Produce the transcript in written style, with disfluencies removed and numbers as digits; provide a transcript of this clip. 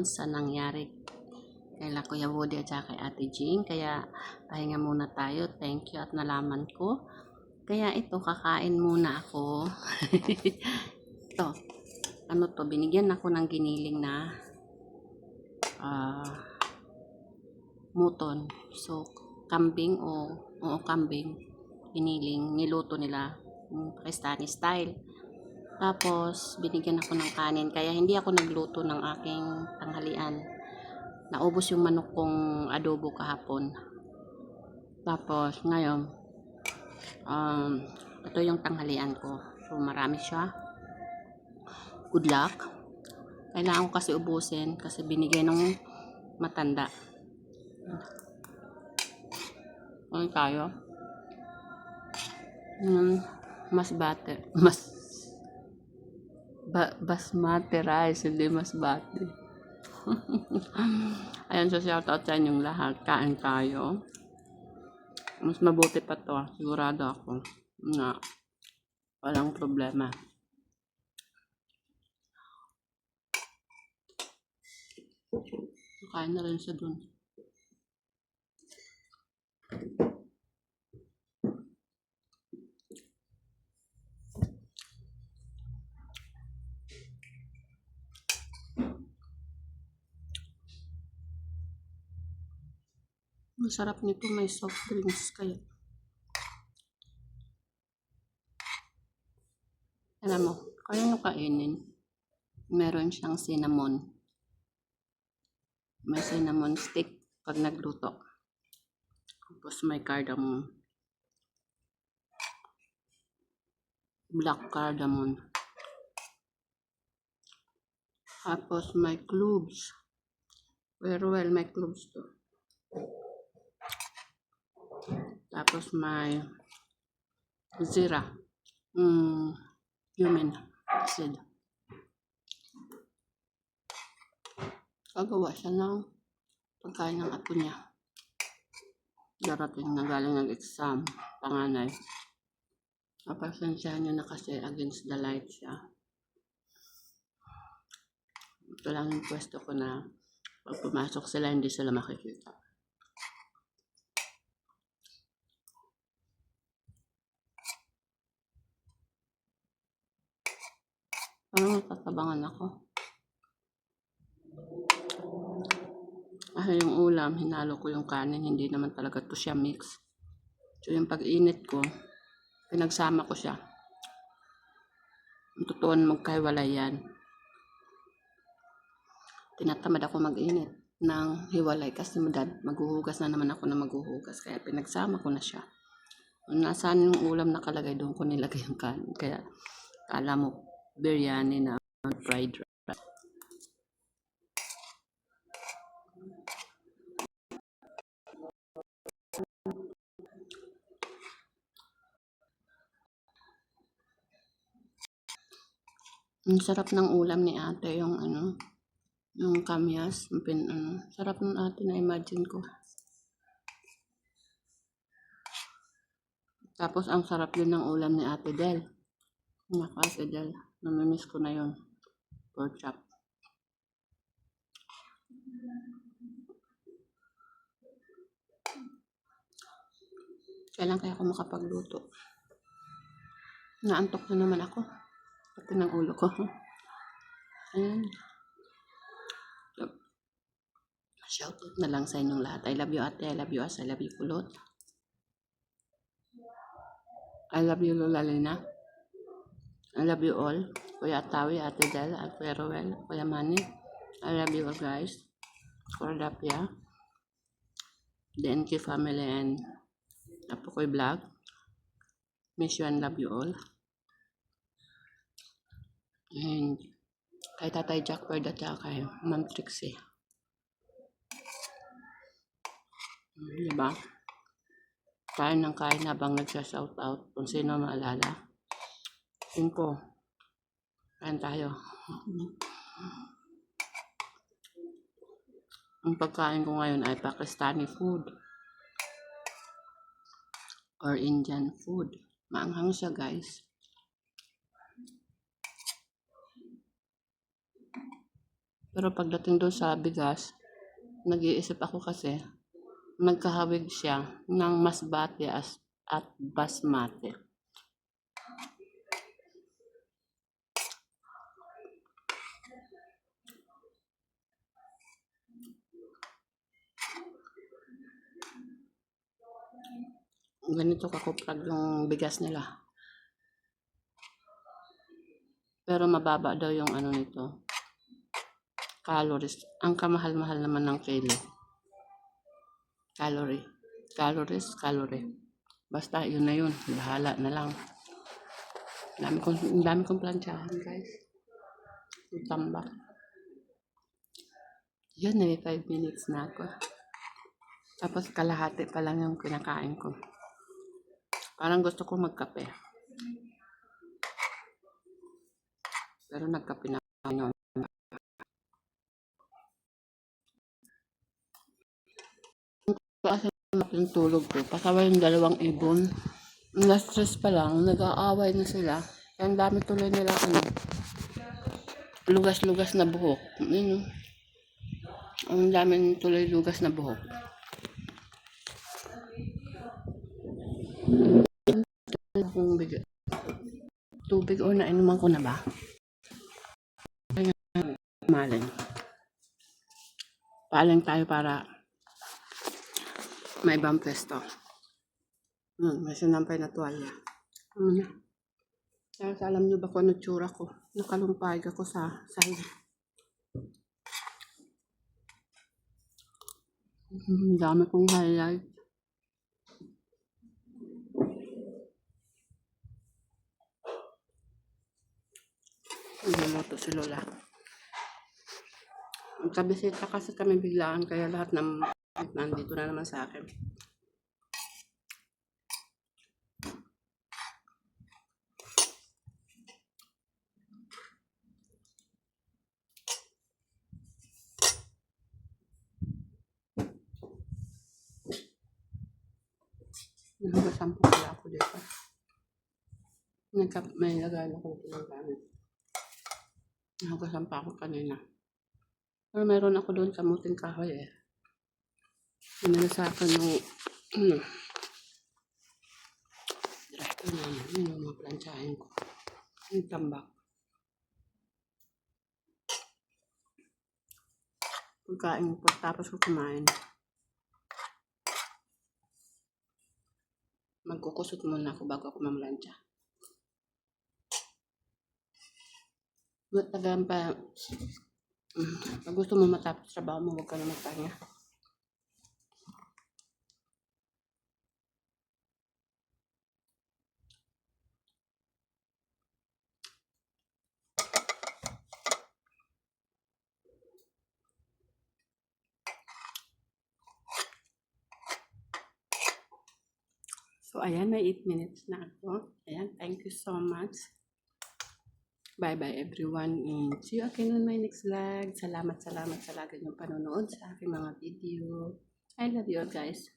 sa nangyari kay Kuya Woody at saka kay Ate Jean. Kaya pahinga muna tayo. Thank you at nalaman ko. Kaya ito, kakain muna ako. Ito, ano to, binigyan ako ng giniling na muton. So, kambing o kambing, giniling, niluto nila Pakistani style. Tapos, binigyan ako ng kanin. Kaya hindi ako nagluto ng aking tanghalian. Naubos yung manok kong adobo kahapon. Tapos, ngayon, ito yung tanghalian ko. So, marami siya. Good luck. Kailangan ko kasi ubusin kasi binigay ng matanda. Ano tayo? Basmati rice, hindi masbate. Ayan, so shoutout sa inyong lahat. Kain tayo. Mas mabuti pa to. Sigurado ako na walang problema. Kain na rin siya dun. Masarap nito, may soft drinks kaya. Alam mo, kaya nyo kainin. Meron siyang cinnamon. May cinnamon stick pag nagluto. Tapos may cardamom. Black cardamom. Tapos may cloves. Pero well, may cloves to. Tapos may zira. Cumin acid. Gagawa siya ng pagkain ng apo niya. Darating na galing nag-exam, panganay. Napasensyahan niyo na kasi against the light siya. Ito lang yung pwesto ko na pag pumasok sila, hindi sila makikita. Parang natatabangan ako. Kasi yung ulam, hinalo ko yung kanin, hindi naman talaga to siya mix. So yung pag-init ko, pinagsama ko siya. Ang totoo na magkahiwalay yan. Tinatamad ako mag-init ng hiwalay kasi maghuhugas na naman ako na maghuhugas. Kaya pinagsama ko na siya. Kung nasaan yung ulam nakalagay, doon ko nilagay yung kanin. Kaya kala mo biryani na fried rice. Ang sarap ng ulam ni ate, yung yung kamyas, sarap ng ate, na imagine ko. Tapos ang sarap din ng ulam ni ate Del. Naku, ate Del, namimiss ko na yun. Pork chop. Kailan kaya ako makapagluto? Naantok na naman ako. Pati ng ulo ko. Ayan. Shoutout na lang sa inyong lahat. I love you ate, I love you as, I love you kulot. I love you Lola Lina. I love you all. Kuya Tawi, Ate Del, at Kuya Roel, Kuya Manny. I love you all guys. Cordapia. The NK family and Apo Koy Vlog. Miss you and love you all. And kay Tatay Jackpard at kay Ma'am Trixie. Diba? Kain ng kain habang nagsha-shout out kung sino maalala. Yun ko. Kain tayo. Ang pagkain ko ngayon ay Pakistani food or Indian food. Maanghang siya guys. Pero pagdating doon sa bigas, nag-iisip ako kasi nagkahawig siya ng masbate at basmati. Ganito kakuplag yung bigas nila. Pero mababa daw yung ano nito, calories. Ang kamahal-mahal naman ng kilo. Calorie. Calorie. Basta yun na yun. Bahala na lang. Dami kong planchahan, guys. Yung tambak. Yun, na 5 minutes na ako. Tapos kalahati pa lang yung kinakain ko. Parang gusto ko magkape. Pero nagkape na ako. Kasi yung tulog ko, pasaway yung 2 ibon. Na-stress pa lang, nag-aaway na sila. Kaya ang dami tuloy nila lugas-lugas na buhok. Yun, ang dami tuloy lugas na buhok. Kung tubig o nainuman ko na ba? Maling. Paaling tayo para may ibang pwesto. May sinampay na tuwalya. Kaya alam nyo ba kung ano tsura ko? Nakalumpay ako sa side. Dami kong highlight. Niluluto si Lola. Magkabisita kasi kami biglaan kaya lahat ng nandito na naman sa akin. Nahugasan po pala ako dito. May lagay ako dito ng gamit. Nahugasan pa ako kanina. Pero meron ako doon kamuting kahoy eh. Hinala sa akin yung director namin. Yun yung mga planchahin ko. Yung tambak. Pagkain ko tapos ko kumain. Magkukusot muna ako bago ako mamlansya. Matagal pa. Pag gusto mo matapos trabaho mo, huwag ka na magpahinga. So, ayan, may 8 minutes na ako. Ayan, thank you so much. Bye-bye everyone and see you again on my next vlog. Salamat sa lagi niyong panonood sa aking mga video. I love you all guys.